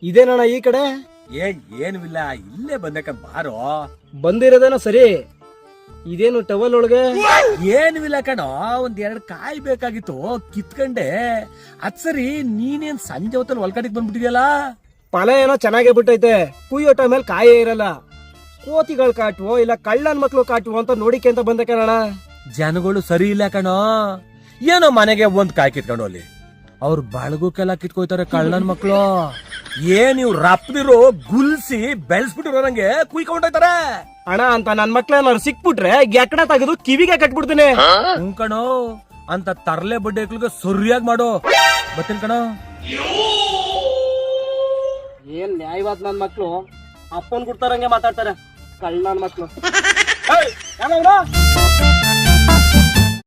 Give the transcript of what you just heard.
ಇದೇನಣ್ಣ ಈ ಕಡೆ ಏನಿಲ್ಲ, ಇಲ್ಲೇ ಬಂದಕ್ಕ ಬಾರೋ. ಬಂದಿರೋದೇನೋ ಸರಿ, ಇದೇನು ಟವಲ್ ಒಳಗೆ? ಏನಿಲ್ಲ ಕಣೋ, ಒಂದ್ 2 ಕಾಯಿ ಬೇಕಾಗಿತ್ತು, ಕಿತ್ಕೊಂಡೆ. ಅದ್ ಸರಿ, ನೀನೇನ್ ಸಂಜೆ ಹೊತ್ತಲ್ಲಿ ಒಲ್ಕಡಿಗೆ ಬಂದ್ಬಿಟ್ಟಿದ್ಯಲ್ಲ? ಫಲ ಏನೋ ಚೆನ್ನಾಗೇ ಬಿಟ್ಟೈತೆ, ಕುಯ್ಯೋ ಟೈಮಲ್ಲಿ ಕಾಯೇ ಇರಲ್ಲ. ಕೋತಿಗಳು ಕಾಟುವೋ ಇಲ್ಲ ಕಳ್ಳನ್ ಮಕ್ಳು ಕಾಟುವೋ ಅಂತ ನೋಡಿಕೆ ಅಂತ ಬಂದ ಕಣಣ್ಣ. ಜನಗಳು ಸರಿ ಇಲ್ಲ ಕಣೋ. ಏನೋ ಮನೆಗೆ ಒಂದ್ ಕಾಯಿ ಕಿತ್ಕೊಂಡು ಅಲ್ಲಿ ಅವ್ರ ಬಳಗಕ್ಕೆಲ್ಲ ಕಿತ್ಕೊಯ್ತಾರೆ ಕಳ್ಳನ್ ಮಕ್ಳು. ಏನ್ ಇವ್ ರಪ್ದಿರೋ ಗುಲ್ಸಿ ಬೆಳೆಸ್ಬಿಟ್ಟಿರೋ ನಂಗೆ ಕುಯ್ಕೊಂಡೋಯ್ತಾರೆ ಅಣ್ಣ. ಅಂತ ನನ್ ಮಕ್ಳೇನಾದ್ರು ಸಿಕ್ಬಿಟ್ರೆ ಎಕಡ ತೆಗೆದು ಕಿವಿಗೆ ಕಟ್ಬಿಡ್ತೀನಿ. ಕಣೋ, ಅಂತ ತರ್ಲೆ ಬಡ್ಡೆಕ್ಳಿಗೆ ಸರಿಯಾಗಿ ಮಾಡೋ. ಬರ್ತೀನಿ ಕಣೋ. ಏನ್ ನ್ಯಾಯವಾದ ನನ್ ಮಕ್ಳು ಅಪ್ಪನ್ ಕೊಡ್ತಾರಂಗೆ ಮಾತಾಡ್ತಾರೆ ಕಳ್ಳ ನನ್ ಮಕ್ಳು.